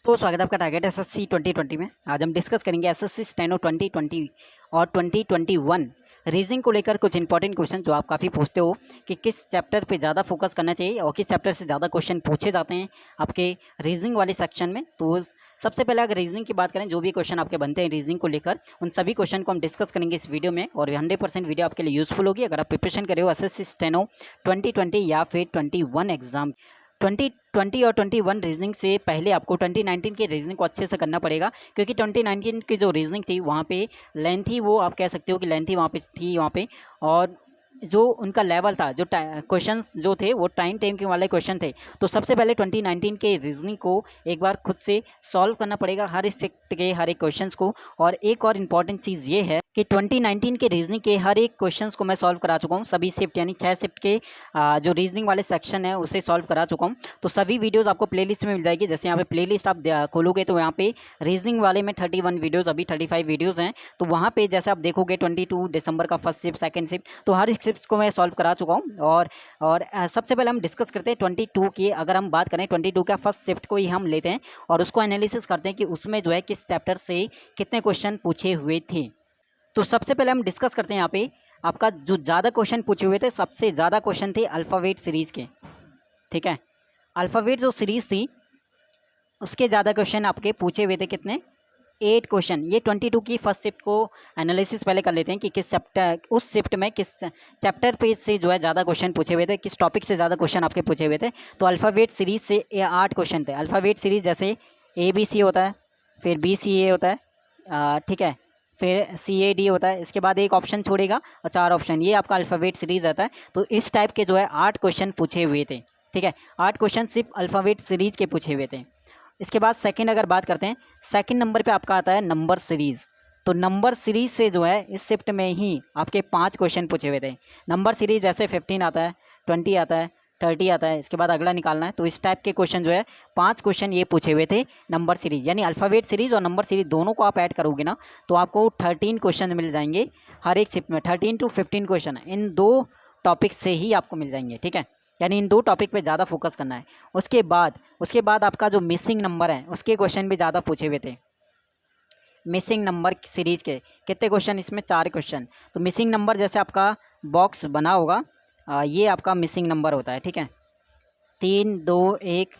तो स्वागत है आपका टारगेट एसएससी 2020 में। आज हम डिस्कस करेंगे एसएससी स्टेनो 2020 और 2021 रीजनिंग को लेकर कुछ इंपॉर्टेंट क्वेश्चन जो आप काफ़ी पूछते हो कि किस चैप्टर पे ज़्यादा फोकस करना चाहिए और किस चैप्टर से ज़्यादा क्वेश्चन पूछे जाते हैं आपके रीजनिंग वाले सेक्शन में। तो सबसे पहले अगर रीजनिंग की बात करें, जो भी क्वेश्चन आपके बनते हैं रीजनिंग को लेकर, उन सभी क्वेश्चन को हम डिस्कस करेंगे इस वीडियो में और 100% वीडियो आपके लिए यूजफुल होगी अगर आप प्रिपरेशन कर रहे हो एसएससी स्टेनो 2020 या फिर 21 एग्जाम। 2020 और 21 रीजनिंग से पहले आपको 2019 की रीजनिंग को अच्छे से करना पड़ेगा, क्योंकि 2019 की जो रीजनिंग थी वहाँ पे लेंथी, वो आप कह सकते हो कि लेंथी वहाँ पे थी वहाँ पे। और जो उनका लेवल था, जो क्वेश्चंस जो थे वो टाइम के वाले क्वेश्चन थे। तो सबसे पहले 2019 के रीजनिंग को एक बार खुद से सॉल्व करना पड़ेगा, हर एक सेक्ट के हर एक क्वेश्चंस को। और एक और इम्पॉर्टेंट चीज़ ये है कि 2019 के रीजनिंग के हर एक क्वेश्चंस को मैं सॉल्व करा चुका हूँ, सभी शिफ्ट यानी 6 शिफ्ट के जो रीजनिंग वाले सेक्शन है उसे सॉल्व करा चुका हूँ। तो सभी वीडियोस आपको प्लेलिस्ट में मिल जाएगी। जैसे यहाँ पे प्लेलिस्ट आप खोलोगे तो यहाँ पे रीजनिंग वाले में 31 वीडियोस, अभी 35 वीडियोस हैं। तो वहाँ पे जैसे आप देखोगे 22 दिसंबर का फर्स्ट शिफ्ट, सेकंड शिफ्ट, तो हर एक शिफ्ट को मैं सॉल्व करा चुका हूँ। और सबसे पहले हम डिस्कस करते हैं 22 की। अगर हम बात करें 22 का फर्स्ट शिफ्ट को ही हम लेते हैं और उसको एनालिसिस करते हैं कि उसमें जो है किस चैप्टर से कितने क्वेश्चन पूछे हुए थे। तो सबसे पहले हम डिस्कस करते हैं यहाँ पे आपका जो ज़्यादा क्वेश्चन पूछे हुए थे, सबसे ज़्यादा क्वेश्चन थे अल्फ़ाबेट सीरीज़ के। ठीक है, अल्फ़ाबेट जो सीरीज़ थी उसके ज़्यादा क्वेश्चन आपके पूछे हुए थे। कितने? 8 क्वेश्चन। ये 22 की फर्स्ट शिफ्ट को एनालिसिस पहले कर लेते हैं कि किस चैप्टर, उस शिफ्ट में किस चैप्टर पे से जो है ज़्यादा क्वेश्चन पूछे हुए थे, किस टॉपिक से ज़्यादा क्वेश्चन आपके पूछे हुए थे। तो अल्फ़ाबेट सीरीज़ से 8 क्वेश्चन थे। अल्फ़ाबेट सीरीज़ जैसे ABC होता है, फिर BCA होता है, ठीक है, फिर CAD होता है, इसके बाद एक ऑप्शन छोड़ेगा और 4 ऑप्शन, ये आपका अल्फ़ाबेट सीरीज़ रहता है। तो इस टाइप के जो है 8 क्वेश्चन पूछे हुए थे। ठीक है, 8 क्वेश्चन सिर्फ अल्फ़ाबेट सीरीज़ के पूछे हुए थे। इसके बाद सेकंड अगर बात करते हैं, सेकंड नंबर पे आपका आता है नंबर सीरीज़। तो नंबर सीरीज़ से जो है इस शिफ्ट में ही आपके 5 क्वेश्चन पूछे हुए थे। नंबर सीरीज़ जैसे 15 आता है, 20 आता है, 30 आता है, इसके बाद अगला निकालना है। तो इस टाइप के क्वेश्चन जो है 5 क्वेश्चन ये पूछे हुए थे नंबर सीरीज़, यानी अल्फ़ाबेट सीरीज़ और नंबर सीरीज़ दोनों को आप ऐड करोगे ना तो आपको 13 क्वेश्चन मिल जाएंगे हर एक शिफ्ट में। 13 to 15 क्वेश्चन इन 2 टॉपिक से ही आपको मिल जाएंगे। ठीक है, यानी इन 2 टॉपिक पे ज़्यादा फोकस करना है। उसके बाद आपका जो मिसिंग नंबर है उसके क्वेश्चन भी ज़्यादा पूछे हुए थे। मिसिंग नंबर सीरीज़ के कितने क्वेश्चन? इसमें 4 क्वेश्चन। तो मिसिंग नंबर जैसे आपका बॉक्स बना होगा, ये आपका मिसिंग नंबर होता है। ठीक है, 3 2 1,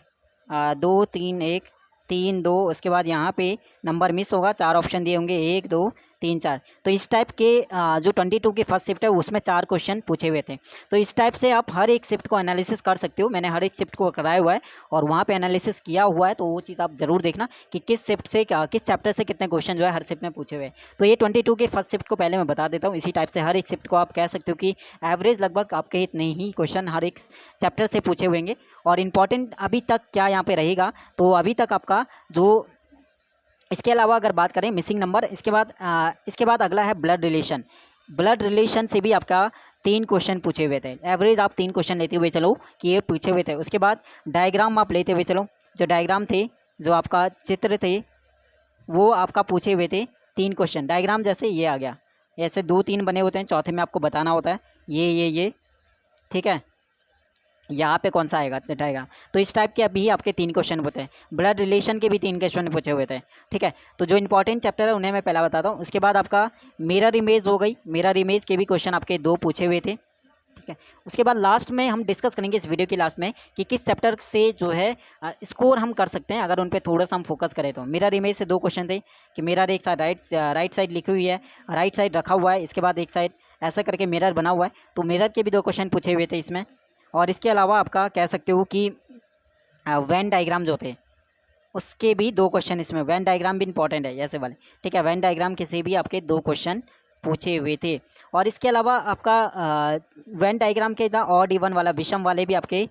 2 3 1 3 2, उसके बाद यहाँ पे नंबर मिस होगा, 4 ऑप्शन दिए होंगे 1 2 3 4। तो इस टाइप के जो 22 की फर्स्ट शिफ्ट है उसमें 4 क्वेश्चन पूछे हुए थे। तो इस टाइप से आप हर एक शिफ्ट को एनालिसिस कर सकते हो। मैंने हर एक शिफ्ट को कराया हुआ है और वहाँ पे एनालिसिस किया हुआ है, तो वो चीज़ आप ज़रूर देखना कि किस शिफ्ट से किस चैप्टर से कितने क्वेश्चन जो है हर शिफ्ट में पूछे हुए हैं। तो ये 22 के फर्स्ट शिफ्ट को पहले मैं बता देता हूँ। इसी टाइप से हर एक शिफ्ट को आप कह सकते हो कि एवरेज लगभग आपके इतने ही क्वेश्चन हर एक चैप्टर से पूछे हुए होंगे। और इम्पॉर्टेंट अभी तक क्या यहाँ पे रहेगा, तो अभी तक आपका जो, इसके अलावा अगर बात करें मिसिंग नंबर, इसके बाद अगला है ब्लड रिलेशन। ब्लड रिलेशन से भी आपका 3 क्वेश्चन पूछे हुए थे। एवरेज आप 3 क्वेश्चन लेते हुए चलो कि ये पूछे हुए थे। उसके बाद डायग्राम आप लेते हुए चलो, जो डायग्राम थे, जो आपका चित्र थे, वो आपका पूछे हुए थे 3 क्वेश्चन। डायग्राम जैसे ये आ गया, ऐसे 2-3 बने होते हैं, चौथे में आपको बताना होता है ये। ठीक है, यहाँ पे कौन सा आएगा डायग्राम। तो इस टाइप के अभी आपके 3 क्वेश्चन होते हैं। ब्लड रिलेशन के भी 3 क्वेश्चन पूछे हुए थे। ठीक है, तो जो इंपॉर्टेंट चैप्टर है उन्हें मैं पहला बताता हूँ। उसके बाद आपका मिरर इमेज हो गई, मिरर इमेज के भी क्वेश्चन आपके 2 पूछे हुए थे। ठीक है, उसके बाद लास्ट में हम डिस्कस करेंगे इस वीडियो के लास्ट में कि किस चैप्टर से जो है स्कोर हम कर सकते हैं अगर उन पर थोड़ा सा हम फोकस करें। तो मिरर इमेज से 2 क्वेश्चन थे कि मिरर एक साइड राइट साइड लिखी हुई है, राइट साइड रखा हुआ है, इसके बाद एक साइड ऐसा करके मिरर बना हुआ है, तो मिरर के भी 2 क्वेश्चन पूछे हुए थे इसमें। और इसके अलावा आपका कह सकते हो कि वेन डायग्राम जो थे उसके भी 2 क्वेश्चन इसमें, वेन डायग्राम भी इंपॉर्टेंट है ऐसे वाले। ठीक है, वेन डायग्राम के से भी आपके 2 क्वेश्चन पूछे हुए थे। और इसके अलावा आपका वेन डायग्राम के ऑड इवन वाला, विषम वाले भी आपके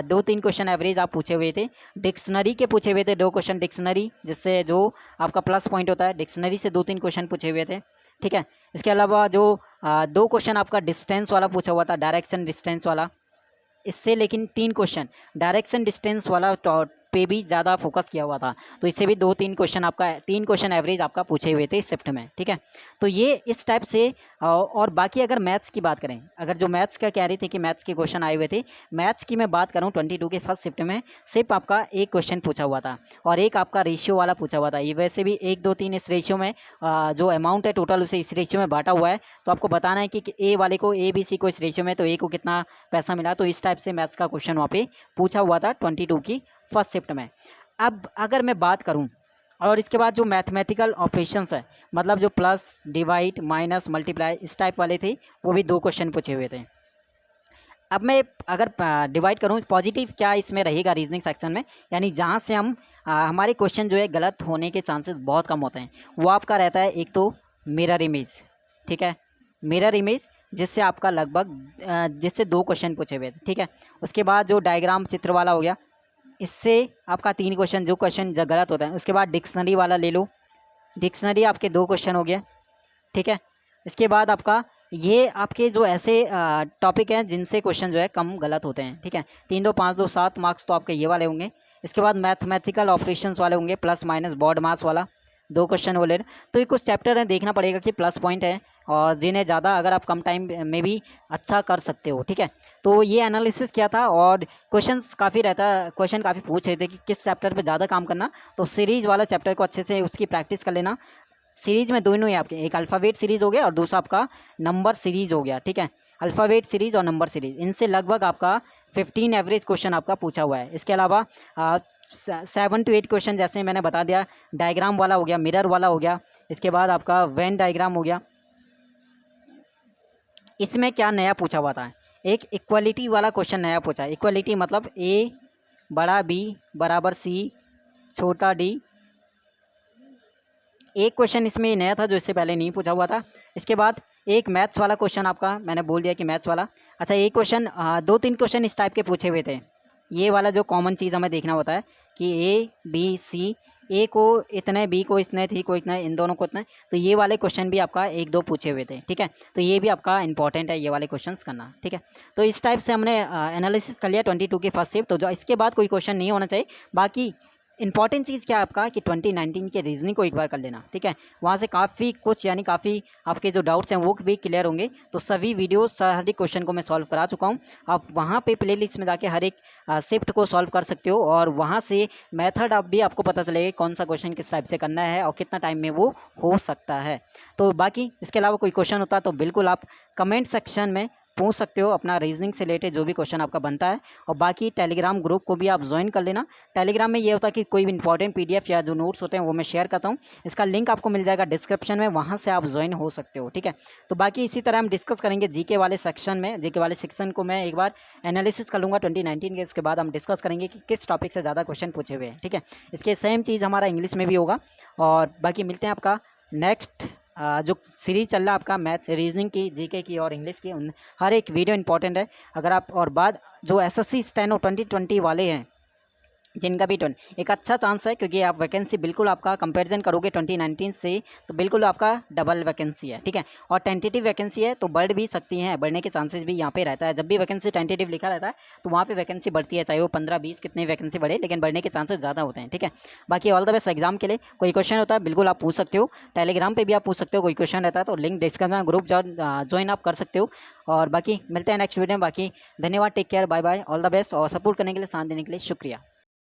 2-3 क्वेश्चन एवरेज आप पूछे हुए थे। डिक्शनरी के पूछे हुए थे 2 क्वेश्चन, डिक्शनरी जिससे जो आपका प्लस पॉइंट होता है, डिक्शनरी से 2-3 क्वेश्चन पूछे हुए थे। ठीक है, इसके अलावा जो 2 क्वेश्चन आपका डिस्टेंस वाला पूछा हुआ था, डायरेक्शन डिस्टेंस वाला, इससे लेकिन 3 क्वेश्चन डायरेक्शन डिस्टेंस वाला पे भी ज़्यादा फोकस किया हुआ था, तो इससे भी 2-3 क्वेश्चन आपका 3 क्वेश्चन एवरेज आपका पूछे हुए थे शिफ्ट में, ठीक है। तो ये इस टाइप से और बाकी अगर मैथ्स की बात करें, अगर जो मैथ्स का कह रही थी कि मैथ्स के क्वेश्चन आए हुए थे, मैथ्स की मैं बात करूँ 22 के फर्स्ट शिफ्ट में सिर्फ आपका एक क्वेश्चन पूछा हुआ था और एक आपका रेशियो वाला पूछा हुआ था। ये वैसे भी 1, 2, 3 इस रेशियो में जो अमाउंट है टोटल उसे इस रेशियो में बांटा हुआ है, तो आपको बताना है कि ए वाले को ए बी सी को इस रेशियो में, तो ए को कितना पैसा मिला। तो इस टाइप से मैथ्स का क्वेश्चन वहाँ पे पूछा हुआ था 22 की फर्स्ट शिफ्ट में। अब अगर मैं बात करूँ और इसके बाद जो मैथमेटिकल ऑपरेशंस है, मतलब जो प्लस डिवाइड माइनस मल्टीप्लाई इस टाइप वाले थे, वो भी 2 क्वेश्चन पूछे हुए थे। अब मैं अगर डिवाइड करूँ पॉजिटिव क्या इसमें रहेगा रीजनिंग सेक्शन में, यानी जहाँ से हम हमारे क्वेश्चन जो है गलत होने के चांसेस बहुत कम होते हैं, वो आपका रहता है एक तो मिरर इमेज, ठीक है, मिरर इमेज जिससे आपका लगभग जिससे 2 क्वेश्चन पूछे हुए थे, ठीक है। उसके बाद जो डायग्राम चित्र वाला हो गया, इससे आपका 3 क्वेश्चन जो क्वेश्चन गलत होता है। उसके बाद डिक्शनरी वाला ले लो, डिक्शनरी आपके 2 क्वेश्चन हो गया, ठीक है। इसके बाद आपका ये आपके जो ऐसे टॉपिक हैं जिनसे क्वेश्चन जो है कम गलत होते हैं, ठीक है। 3, 2, 5, 2, 7 मार्क्स तो आपके ये वाले होंगे। इसके बाद मैथमेटिकल ऑपरेशंस वाले होंगे, प्लस माइनस बोर्ड मार्क्स वाला 2 क्वेश्चन बोले। तो ये कुछ चैप्टर हैं, देखना पड़ेगा कि प्लस पॉइंट है और जिन्हें ज़्यादा अगर आप कम टाइम में भी अच्छा कर सकते हो, ठीक है। तो ये एनालिसिस किया था और क्वेश्चंस काफ़ी रहता, क्वेश्चन काफ़ी पूछ रहे थे कि किस चैप्टर पे ज़्यादा काम करना, तो सीरीज वाला चैप्टर को अच्छे से उसकी प्रैक्टिस कर लेना। सीरीज में दोनों ही आपके, एक अल्फ़ाबेट सीरीज़ हो गया और दूसरा आपका नंबर सीरीज़ हो गया, ठीक है। अल्फ़ाबेट सीरीज़ और नंबर सीरीज़, इनसे लगभग आपका 15 एवरेज क्वेश्चन आपका पूछा हुआ है। इसके अलावा 7 to 8 क्वेश्चन जैसे मैंने बता दिया, डायग्राम वाला हो गया, मिरर वाला हो गया, इसके बाद आपका वेन डायग्राम हो गया। इसमें क्या नया पूछा हुआ था, एक इक्वलिटी वाला क्वेश्चन नया पूछा है। इक्वलिटी मतलब ए बड़ा बी बराबर सी छोटा डी, एक क्वेश्चन इसमें नया था जो इससे पहले नहीं पूछा हुआ था। इसके बाद एक मैथ्स वाला क्वेश्चन आपका मैंने बोल दिया कि मैथ्स वाला। अच्छा, एक क्वेश्चन 2-3 क्वेश्चन इस टाइप के पूछे हुए थे। ये वाला जो कॉमन चीज़ हमें देखना होता है कि ए बी सी, ए को इतने, बी को इतने, सी को इतने, इन दोनों को इतने, तो ये वाले क्वेश्चन भी आपका 1-2 पूछे हुए थे, ठीक है। तो ये भी आपका इंपॉर्टेंट है ये वाले क्वेश्चंस करना, ठीक है। तो इस टाइप से हमने एनालिसिस कर लिया 22 की फर्स्ट शिफ्ट। तो जो इसके बाद कोई क्वेश्चन नहीं होना चाहिए। बाकी इंपॉर्टेंट चीज़ क्या है आपका कि 2019 के रीजनिंग को एक बार कर लेना, ठीक है। वहाँ से काफ़ी कुछ, यानी काफ़ी आपके जो डाउट्स हैं वो भी क्लियर होंगे। तो सभी वीडियोस हर एक क्वेश्चन को मैं सॉल्व करा चुका हूँ। आप वहाँ पे प्लेलिस्ट में जाके हर एक शिफ्ट को सॉल्व कर सकते हो और वहाँ से मेथड आप भी आपको पता चलेगा कौन सा क्वेश्चन किस टाइप से करना है और कितना टाइम में वो हो सकता है। तो बाकी इसके अलावा कोई क्वेश्चन होता है तो बिल्कुल आप कमेंट सेक्शन में पूछ सकते हो, अपना रीजनिंग से रिलेटेड जो भी क्वेश्चन आपका बनता है। और बाकी टेलीग्राम ग्रुप को भी आप ज्वाइन कर लेना। टेलीग्राम में ये होता है कि कोई भी इंपॉर्टेंट पीडीएफ या जो नोट्स होते हैं वो मैं शेयर करता हूँ, इसका लिंक आपको मिल जाएगा डिस्क्रिप्शन में, वहाँ से आप ज्वाइन हो सकते हो, ठीक है। तो बाकी इसी तरह हम डिस्कस करेंगे जीके वाले सेक्शन में। जीके वाले सेक्शन को मैं एक बार एनालिसिस कर लूँगा 2019 के, उसके बाद हम डिस्कस करेंगे कि किस टॉपिक से ज़्यादा क्वेश्चन पूछे हुए हैं, ठीक है। इसके सेम चीज़ हमारा इंग्लिश में भी होगा। और बाकी मिलते हैं आपका नेक्स्ट जो सीरीज चल रहा है आपका मैथ रीजनिंग की, जीके की और इंग्लिश की, उन हर एक वीडियो इंपॉर्टेंट है। अगर आप और बाद जो एसएससी स्टेनो 2020 वाले हैं जिनका भी एक अच्छा चांस है, क्योंकि आप वैकेंसी बिल्कुल आपका कंपैरिजन करोगे 2019 से तो बिल्कुल आपका डबल वैकेंसी है, ठीक है। और टेंटेटिव वैकेंसी है तो बढ़ भी सकती हैं, बढ़ने के चांसेस भी यहाँ पे रहता है। जब भी वैकेंसी टेंटेटिव लिखा रहता है तो वहाँ पे वैकेंसी बढ़ती है, चाहे वो 15-20 कितनी वैकेंसी बढ़े, लेकिन बढ़ने के चांसेस ज़्यादा होते हैं, ठीक है। बाकी ऑल द बेस्ट एग्जाम के लिए। कोई क्वेश्चन होता है बिल्कुल आप पूछ सकते हो, टेलीग्राम पर भी आप पूछ सकते हो। कोई क्वेश्चन रहता है तो लिंक डिस्क्रिप्शन में ग्रुप ज्वाइन आप कर सकते हो। और बाकी मिलते हैं नेक्स्ट वीडियो में। बाकी धन्यवाद, take care, bye bye, all the best. और सपोर्ट करने के लिए, साथ देने के लिए शुक्रिया।